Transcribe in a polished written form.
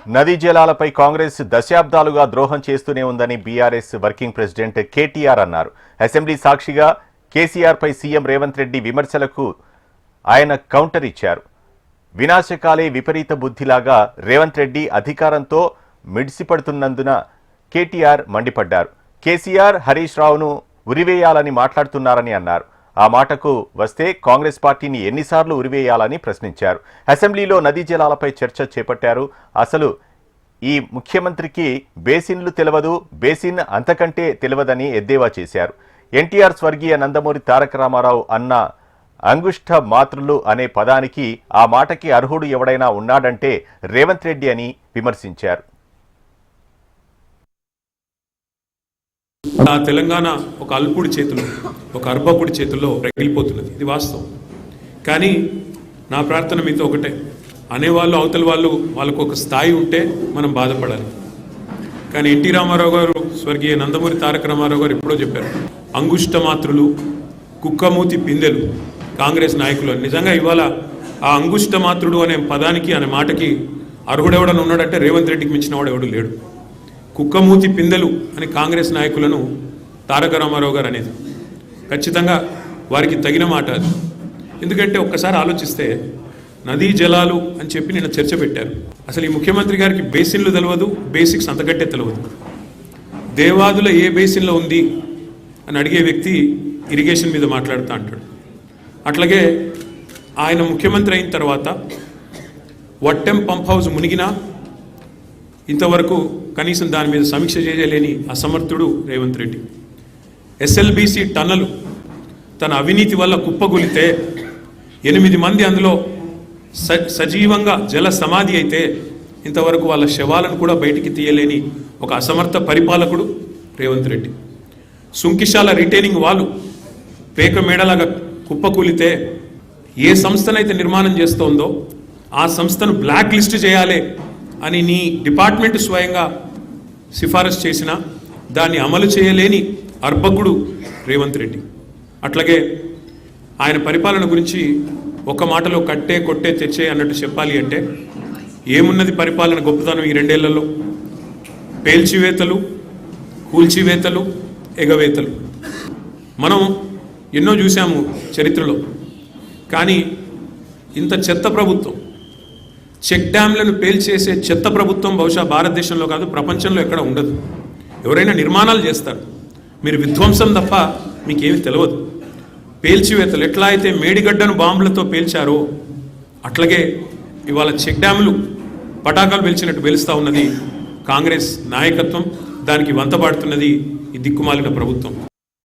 నదీ జలాలపై కాంగ్రెస్ దశాబ్దాలుగా ద్రోహం చేస్తూనే ఉందని బీఆర్ఎస్ వర్కింగ్ ప్రెసిడెంట్ కేటీఆర్ అన్నారు. అసెంబ్లీ సాక్షిగా కేసీఆర్ పై సీఎం రేవంత్ రెడ్డి విమర్శలకు ఆయన కౌంటర్ ఇచ్చారు. వినాశకాలే విపరీత బుద్ధిలాగా రేవంత్ రెడ్డి అధికారంతో మిడిసిపడుతున్నందున కేటీఆర్ మండిపడ్డారు. కేసీఆర్ హరీష్ రావును ఉరివేయాలని మాట్లాడుతున్నారని అన్నారు. ఆ మాటకు వస్తే కాంగ్రెస్ పార్టీని ఎన్నిసార్లు ఉరివేయాలని ప్రశ్నించారు. అసెంబ్లీలో నదీ జలాలపై చర్చ చేపట్టారు. అసలు ఈ ముఖ్యమంత్రికి బేసిన్లు తెలియదు, బేసిన్ అంతకంటే తెలియదని ఎద్దేవా చేశారు. ఎన్టీఆర్ స్వర్గీయ నందమూరి తారక రామారావు అన్న అంగుష్ట మాతృలు అనే పదానికి ఆ మాటకి అర్హుడు ఎవడైనా ఉన్నాడంటే రేవంత్ రెడ్డి అని విమర్శించారు. ఆ తెలంగాణ ఒక అల్పుడి చేతుల్లో, ఒక అర్భకుడి చేతుల్లో రగిలిపోతున్నది. ఇది వాస్తవం. కానీ నా ప్రార్థన మీతో ఒకటే, అనేవాళ్ళు అవతల వాళ్ళకు ఒక స్థాయి ఉంటే మనం బాధపడాలి. కానీ ఎన్టీ రామారావు గారు, స్వర్గీయ నందమూరి తారక రామారావు గారు ఎప్పుడో చెప్పారు, అంగుష్ట మాత్రులు, కుక్కమూతి పిందెలు కాంగ్రెస్ నాయకులు. నిజంగా ఇవాళ ఆ అంగుష్ట మాత్రుడు అనే పదానికి, అనే మాటకి అర్హుడెవడని ఉన్నాడంటే రేవంత్ రెడ్డికి మించిన వాడు ఎవడు లేడు. కుక్కమూతి పిందెలు అని కాంగ్రెస్ నాయకులను తారక రామారావు గారు అనేది ఖచ్చితంగా వారికి తగిన మాట అది. ఎందుకంటే ఒక్కసారి ఆలోచిస్తే నదీ జలాలు అని చెప్పి నిన్న చర్చ పెట్టారు. అసలు ఈ ముఖ్యమంత్రి గారికి బేసిన్లు తెలియదు, బేసిక్స్ అంతకంటే తెలియదు. దేవాదుల ఏ బేసిన్లో ఉంది అని అడిగే వ్యక్తి ఇరిగేషన్ మీద మాట్లాడుతూ అంటాడు. అట్లాగే ఆయన ముఖ్యమంత్రి అయిన తర్వాత వట్టెం పంప్ హౌస్ మునిగినా ఇంతవరకు కనీసం దాని మీద సమీక్ష చేయలేని అసమర్థుడు రేవంత్ రెడ్డి. ఎస్ఎల్బీసీ టన్నలు తన అవినీతి వల్ల కుప్పగొలితే 8 మంది అందులో సజీవంగా జల సమాధి అయితే ఇంతవరకు వాళ్ళ శవాలను కూడా బయటికి తీయలేని ఒక అసమర్థ పరిపాలకుడు రేవంత్ రెడ్డి. సుంకిశాల రిటైనింగ్ వాళ్ళు పేక మేడలాగా కుప్పకూలితే ఏ సంస్థనైతే నిర్మాణం చేస్తోందో ఆ సంస్థను బ్లాక్ లిస్ట్ చేయాలి అని నీ డిపార్ట్మెంట్ స్వయంగా సిఫారసు చేసినా దాన్ని అమలు చేయలేని అర్భకుడు రేవంత్ రెడ్డి. అట్లాగే ఆయన పరిపాలన గురించి ఒక మాటలో కట్టే కొట్టే తెచ్చే అన్నట్టు చెప్పాలి అంటే ఏమున్నది పరిపాలన గొప్పతనం ఈ 2 ఏళ్లలో? పేల్చివేతలు, కూల్చివేతలు, ఎగవేతలు మనం ఎన్నో చూసాము చరిత్రలో. కానీ ఇంత చెత్త ప్రభుత్వం, చెక్ డ్యామ్లను పేల్చేసే చెత్త ప్రభుత్వం బహుశా భారతదేశంలో కాదు, ప్రపంచంలో ఎక్కడ ఉండదు. ఎవరైనా నిర్మాణాలు చేస్తారు, మీరు విధ్వంసం తప్ప మీకేమి తెలియదు. పేల్చివేతలు ఎట్లా అయితే మేడిగడ్డను బాంబులతో పేల్చారో అట్లాగే ఇవాళ చెక్ డ్యాములు పటాకాలు పేల్చినట్టు పేలుస్తూ ఉన్నది కాంగ్రెస్ నాయకత్వం. దానికి వంతపాడుతున్నది ఈ దిక్కుమాలిన ప్రభుత్వం.